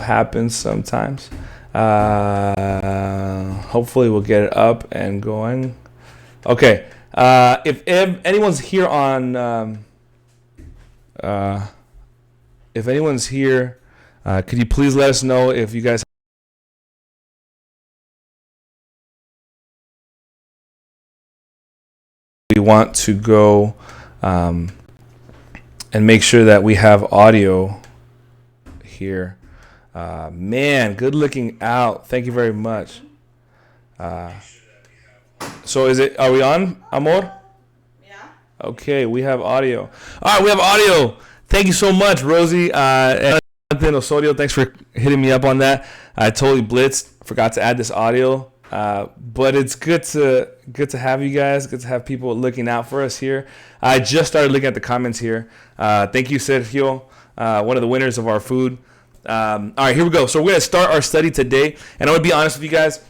happens sometimes. Hopefully we'll get it up and going. Okay. If anyone's here on, if anyone's here, could you please let us know if you guys we want to go and make sure that we have audio here. Man, good looking out. Thank you very much. So are we on, Amor? Yeah. Okay, we have audio. All right, we have audio. Thank you so much, Rosie. And Jonathan Osorio, thanks for hitting me up on that. I totally blitzed. Forgot to add this audio. But it's good to have you guys. Good to have people looking out for us here. I just started looking at the comments here. Thank you, Sergio, one of the winners of our food. All right, here we go. So we're going to start our study today. And I'm going to be honest with you guys.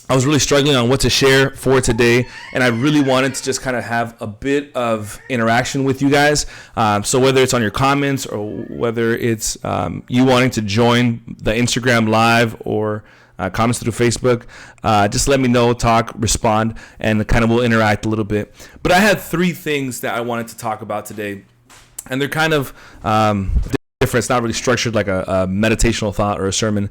I was really struggling on what to share for today, and I really wanted to just kind of have a bit of interaction with you guys. So whether it's on your comments or whether it's you wanting to join the Instagram live or comments through Facebook, just let me know, talk, respond, and kind of we'll interact a little bit. But I had 3 things that I wanted to talk about today, and they're kind of different. It's not really structured like a meditational thought or a sermon.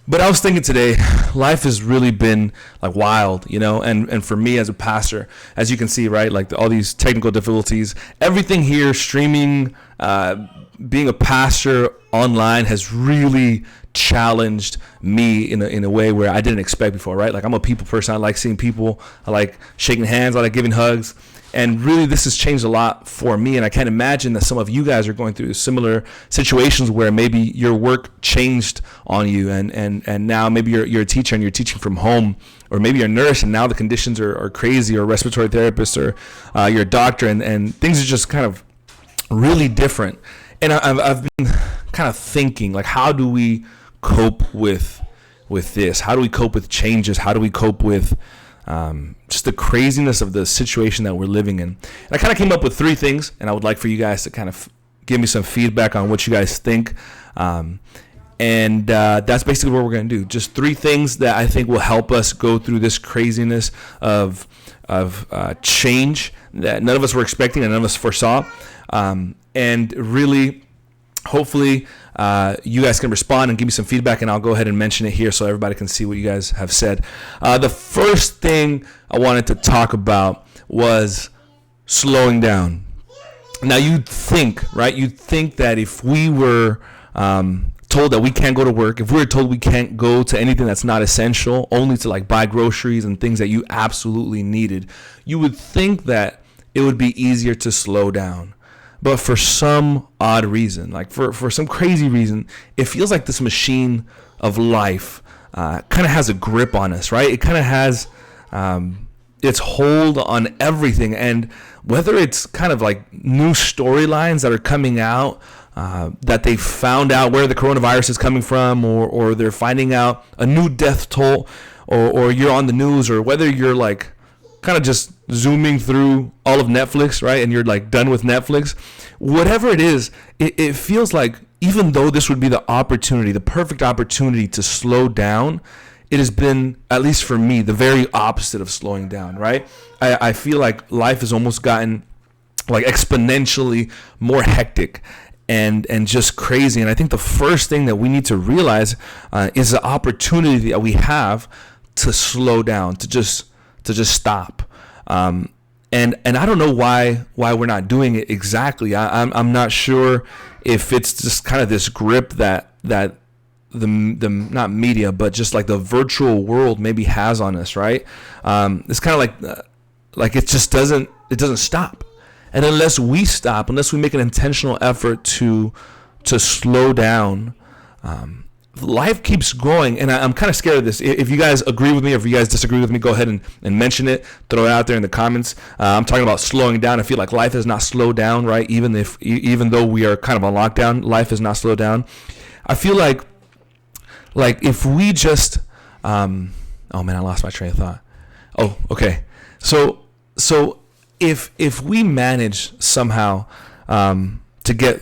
But I was thinking today, life has really been like wild, and for me as a pastor, as you can see, right, like all these technical difficulties, everything here, streaming, being a pastor online has really challenged me in a way where I didn't expect before, right? Like I'm a people person. I like seeing people. I like shaking hands. I like giving hugs. And really, this has changed a lot for me. And I can't imagine that some of you guys are going through similar situations where maybe your work changed on you. And now maybe you're a teacher and you're teaching from home. Or maybe you're a nurse and now the conditions are crazy, or a respiratory therapist, or you're a doctor. And things are just kind of really different. And I've been kind of thinking, like, how do we cope with this? How do we cope with changes? How do we cope with just the craziness of the situation that we're living in? And I kind of came up with 3 things, and I would like for you guys to kind of give me some feedback on what you guys think. And that's basically what we're going to do. Just 3 things that I think will help us go through this craziness of change that none of us were expecting and none of us foresaw. And really, hopefully, you guys can respond and give me some feedback, and I'll go ahead and mention it here so everybody can see what you guys have said. The first thing I wanted to talk about was slowing down. Now, you'd think, right? You'd think that if we were told that we can't go to work, if we were told we can't go to anything that's not essential, only to like buy groceries and things that you absolutely needed, you would think that it would be easier to slow down. But for some odd reason, like for some crazy reason, it feels like this machine of life kind of has a grip on us, right? It kind of has its hold on everything. And whether it's kind of like new storylines that are coming out, that they found out where the coronavirus is coming from, or they're finding out a new death toll, or you're on the news, or whether you're like kind of just zooming through all of Netflix, right? And you're like done with Netflix. Whatever it is, it feels like even though this would be the opportunity, the perfect opportunity to slow down, it has been, at least for me, the very opposite of slowing down, right? I feel like life has almost gotten like exponentially more hectic and just crazy. And I think the first thing that we need to realize is the opportunity that we have to slow down, to just stop. And I don't know why we're not doing it exactly. I'm not sure if it's just kind of this grip that the not media, but just like the virtual world maybe has on us, right? It's kind of like it just doesn't stop. And unless we stop, unless we make an intentional effort to slow down, life keeps going. And I'm kind of scared of this. If you guys agree with me, or if you guys disagree with me, go ahead and mention it, throw it out there in the comments. I'm talking about slowing down. I feel like life has not slowed down, right? Even though we are kind of on lockdown, life has not slowed down. I feel like if we just oh man, I lost my train of thought. Oh, okay. So if we manage somehow to get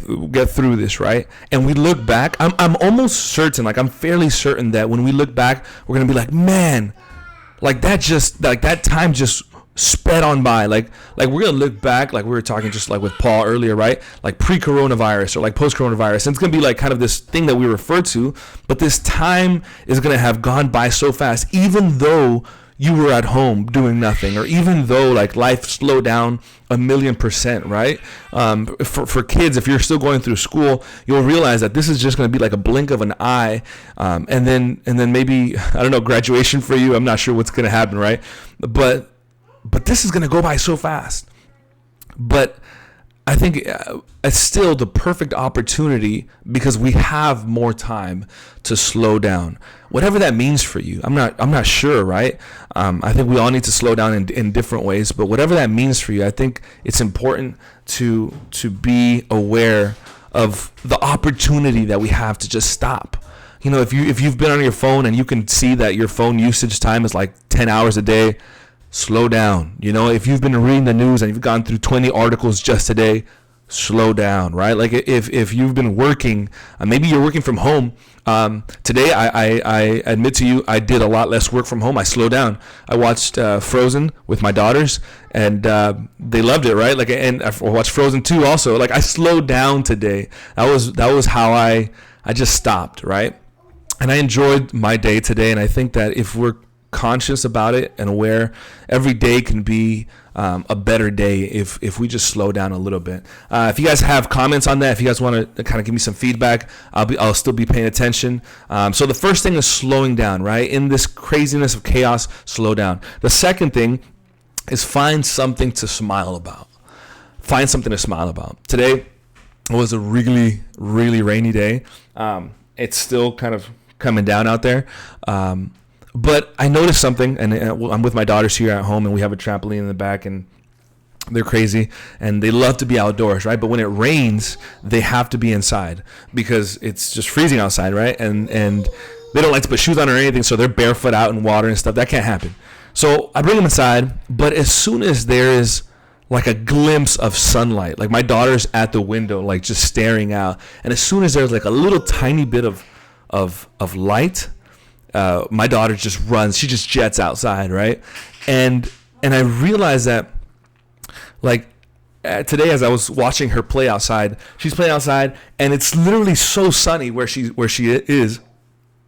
through this, right? And we look back, I'm almost certain, like I'm fairly certain that when we look back, we're gonna be like, man, like that time just sped on by. Like we're gonna look back, like we were talking just like with Paul earlier, right? Like pre-coronavirus or like post-coronavirus, and it's gonna be like kind of this thing that we refer to, but this time is gonna have gone by so fast, even though you were at home doing nothing, or even though like life slowed down 1,000,000%, right? For kids, if you're still going through school, you'll realize that this is just going to be like a blink of an eye, and then maybe, I don't know, graduation for you. I'm not sure what's going to happen, right? But this is going to go by so fast. But I think it's still the perfect opportunity because we have more time to slow down, whatever that means for you. I'm not sure, right? I think we all need to slow down in different ways, but whatever that means for you, I think it's important to be aware of the opportunity that we have to just stop. You know, if you've been on your phone and you can see that your phone usage time is like 10 hours a day, slow down. You know, if you've been reading the news and you've gone through 20 articles just today, slow down, right? Like if you've been working, maybe you're working from home. Today, I admit to you, I did a lot less work from home. I slowed down. I watched Frozen with my daughters, and they loved it, right? Like, and I watched Frozen 2 also. Like, I slowed down today. That was how I just stopped, right? And I enjoyed my day today, and I think that if we're conscious about it and aware, every day can be a better day if we just slow down a little bit. If you guys have comments on that, if you guys want to kind of give me some feedback, I'll still be paying attention. So the first thing is slowing down, right? In this craziness of chaos, slow down. The second thing is find something to smile about. Find something to smile about. Today was a really, really rainy day. It's still kind of coming down out there. But I noticed something, and I'm with my daughters here at home, and we have a trampoline in the back, and they're crazy, and they love to be outdoors, right? But when it rains, they have to be inside because it's just freezing outside, right? And they don't like to put shoes on or anything, so they're barefoot out in water and stuff. That can't happen. So I bring them inside, but as soon as there is like a glimpse of sunlight, like my daughter's at the window, like just staring out, and as soon as there's like a little tiny bit of light, my daughter just runs. She just jets outside, right? And I realized that, like, today as I was watching her play outside, she's playing outside, and it's literally so sunny where she is.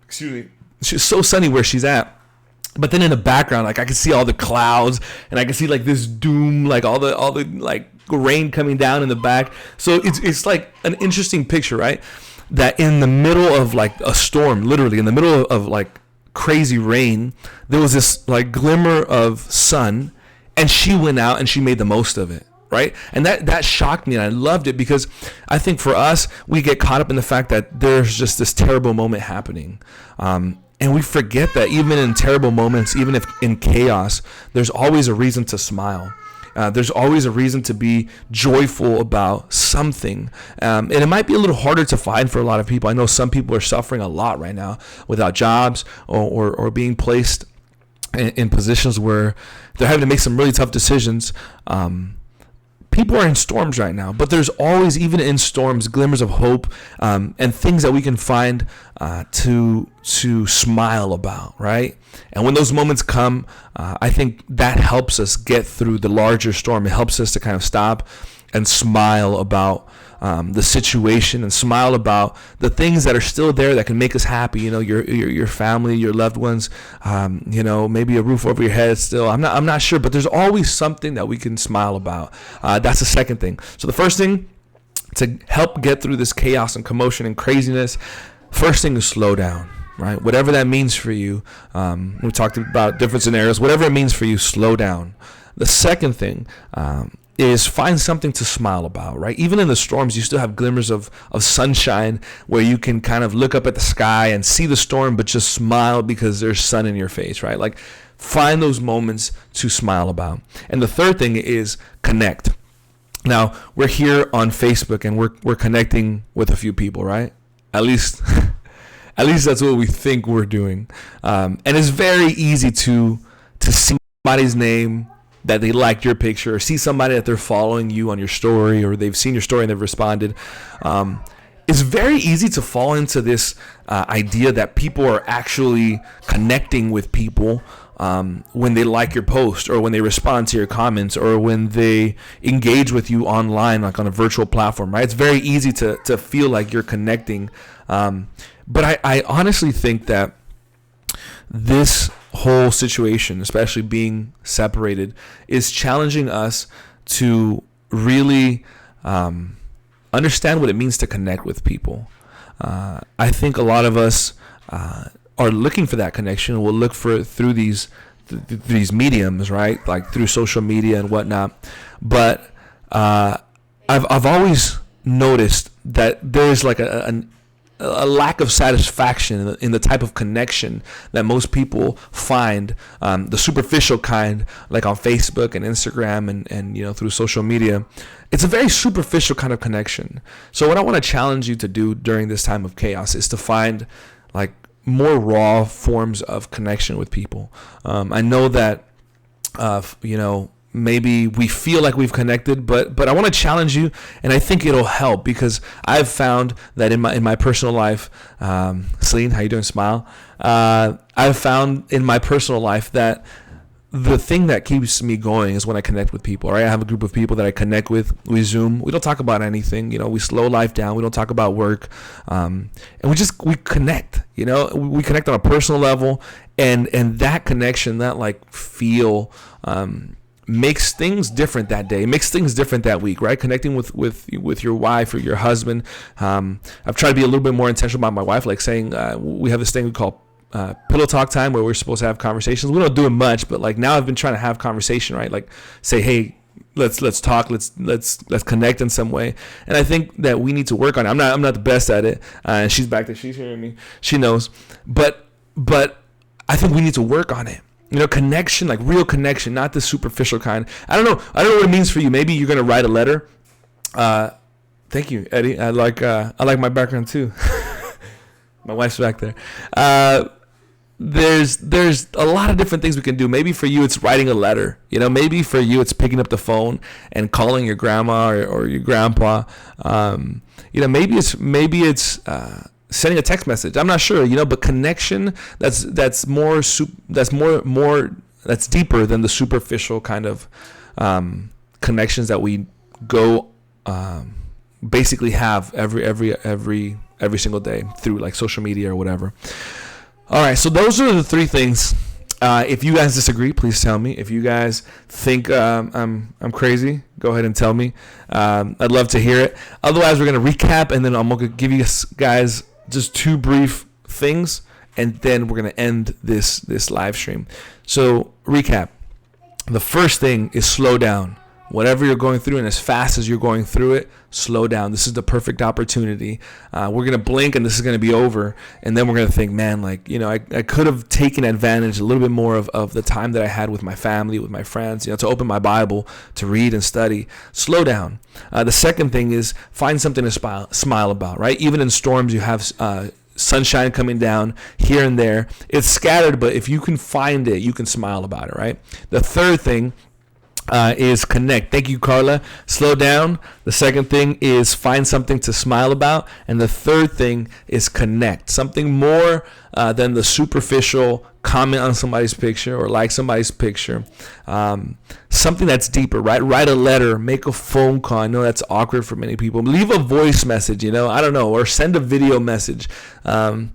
Excuse me. She's so sunny where she's at. But then in the background, like, I can see all the clouds, and I can see like this doom, like all the like rain coming down in the back. So it's like an interesting picture, right? That in the middle of like a storm, literally in the middle of like crazy rain, there was this like glimmer of sun, and she went out and she made the most of it, right? And that shocked me, and I loved it because I think for us, we get caught up in the fact that there's just this terrible moment happening. And we forget that even in terrible moments, even if in chaos, there's always a reason to smile. There's always a reason to be joyful about something. And it might be a little harder to find for a lot of people. I know some people are suffering a lot right now without jobs or being placed in positions where they're having to make some really tough decisions. People are in storms right now, but there's always, even in storms, glimmers of hope and things that we can find to smile about, right? And when those moments come, I think that helps us get through the larger storm. It helps us to kind of stop and smile about the situation, and smile about the things that are still there that can make us happy. You know, your family, your loved ones. You know, maybe a roof over your head still. I'm not sure, but there's always something that we can smile about. That's the second thing. So the first thing to help get through this chaos and commotion and craziness, first thing is slow down. Right, whatever that means for you. We talked about different scenarios. Whatever it means for you, slow down. The second thing is find something to smile about, right? Even in the storms, you still have glimmers of sunshine where you can kind of look up at the sky and see the storm, but just smile because there's sun in your face, right? Like, find those moments to smile about. And the third thing is connect. Now, we're here on Facebook, and we're connecting with a few people, right? At least that's what we think we're doing. And it's very easy to see somebody's name that they liked your picture, or see somebody that they're following you on your story, or they've seen your story and they've responded. It's very easy to fall into this idea that people are actually connecting with people when they like your post, or when they respond to your comments, or when they engage with you online, like on a virtual platform, right? It's very easy to feel like you're connecting. But I honestly think that this whole situation, especially being separated, is challenging us to really understand what it means to connect with people. I think a lot of us are looking for that connection. We'll look for it through these mediums, right? Like through social media and whatnot. But I've always noticed that there's like a lack of satisfaction in the type of connection that most people find, the superficial kind, like on Facebook and Instagram and through social media. It's a very superficial kind of connection. So what I want to challenge you to do during this time of chaos is to find like more raw forms of connection with people. I know that maybe we feel like we've connected, but I want to challenge you, and I think it'll help, because I've found that in my personal life, Celine, how you doing? Smile. I've found in my personal life that the thing that keeps me going is when I connect with people. Right? I have a group of people that I connect with. We Zoom. We don't talk about anything. We slow life down. We don't talk about work, and we connect. We connect on a personal level, and that connection, that like feel. Makes things different that day, makes things different that week, right? Connecting with your wife or your husband. I've tried to be a little bit more intentional about my wife, like saying we have this thing we call pillow talk time, where we're supposed to have conversations. We don't do it much, but like now I've been trying to have conversation, right? Like say, hey, let's talk, let's connect in some way. And I think that we need to work on it. I'm not the best at it, and she's back there, she's hearing me, she knows, but I think we need to work on it. Connection, like real connection, not the superficial kind. I don't know what it means for you. Maybe you're gonna write a letter. Thank you, Eddie. I like my background too. My wife's back there. There's a lot of different things we can do. Maybe for you it's writing a letter. Maybe for you it's picking up the phone and calling your grandma or your grandpa. Maybe it's sending a text message. I'm not sure, but connection that's deeper than the superficial kind of connections that we go basically have every single day through like social media or whatever. All right, so those are the three things. If you guys disagree, please tell me. If you guys think I'm crazy, go ahead and tell me. I'd love to hear it. Otherwise, we're gonna recap, and then I'm gonna give you guys just two brief things, and then we're going to end this live stream. So recap. The first thing is slow down. Whatever you're going through, and as fast as you're going through it, slow down. This is the perfect opportunity. We're going to blink and this is going to be over. And then we're going to think, man, I could have taken advantage a little bit more of the time that I had with my family, with my friends, to open my Bible, to read and study. Slow down. The second thing is find something to smile about, right? Even in storms, you have sunshine coming down here and there. It's scattered, but if you can find it, you can smile about it, right? The third thing is connect. Thank you, Carla. Slow down. The second thing is find something to smile about. And the third thing is connect. Something more than the superficial comment on somebody's picture or like somebody's picture. Something that's deeper, right? Write a letter, make a phone call. I know that's awkward for many people. Leave a voice message, I don't know, or send a video message. Do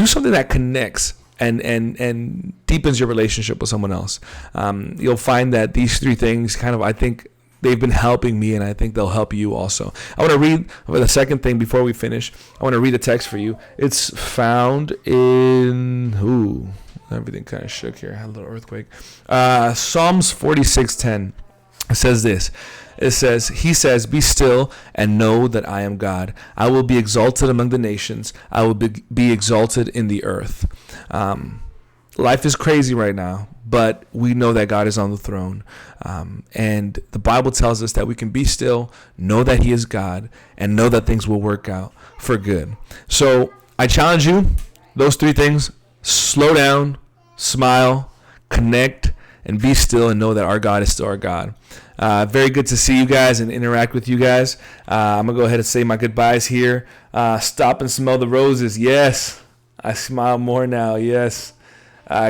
something that connects and deepens your relationship with someone else. You'll find that these three things I think they've been helping me, and I think they'll help you also. I want to read the second thing before we finish. I want to read a text for you. It's found in everything kind of shook here. I had a little earthquake. Psalms 46:10. It says this. He says, be still and know that I am God. I will be exalted among the nations. I will be exalted in the earth. Life is crazy right now, but we know that God is on the throne. And the Bible tells us that we can be still, know that he is God, and know that things will work out for good. So I challenge you, those three things: slow down, smile, connect, and be still and know that our God is still our God. Very good to see you guys and interact with you guys. I'm going to go ahead and say my goodbyes here. Stop and smell the roses. Yes. I smile more now. Yes.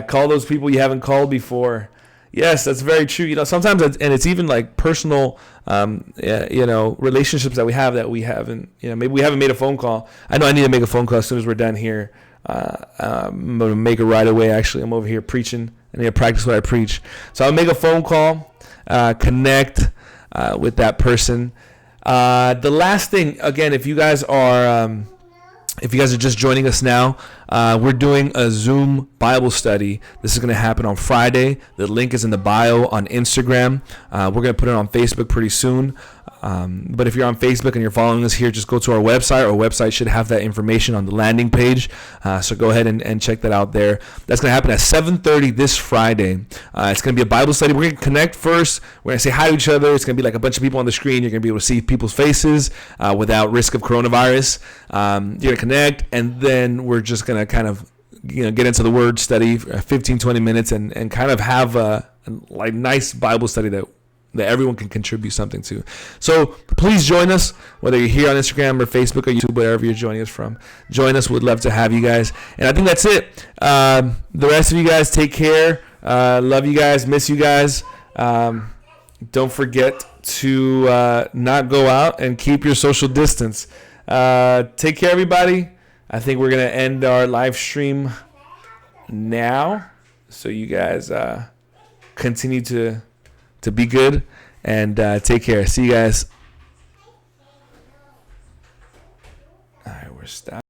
Call those people you haven't called before. Yes, that's very true. Sometimes, and it's even like personal, relationships that we haven't, maybe we haven't made a phone call. I know I need to make a phone call as soon as we're done here. I'm going to make it right away, actually. I'm over here preaching. I need to practice what I preach. So I'll make a phone call, connect with that person. The last thing, again, if you guys are just joining us now, we're doing a Zoom Bible study. This is going to happen on Friday. The link is in the bio on Instagram. We're going to put it on Facebook pretty soon. But if you're on Facebook and you're following us here, just go to our website. Our website should have that information on the landing page. So go ahead and check that out there. That's going to happen at 7:30 this Friday. It's going to be a Bible study. We're going to connect first. We're going to say hi to each other. It's going to be like a bunch of people on the screen. You're going to be able to see people's faces without risk of coronavirus. You're going to connect, and then we're just going to kind of get into the word study for 15-20 minutes and kind of have a nice Bible study that everyone can contribute something to. So please join us, whether you're here on Instagram or Facebook or YouTube, wherever you're joining us from. Join us. We'd love to have you guys. And I think that's it. The rest of you guys, take care. Love you guys. Miss you guys. Don't forget to not go out and keep your social distance. Take care, everybody. I think we're going to end our live stream now. So you guys continue to be good and take care. See you guys. All right, we're stopped.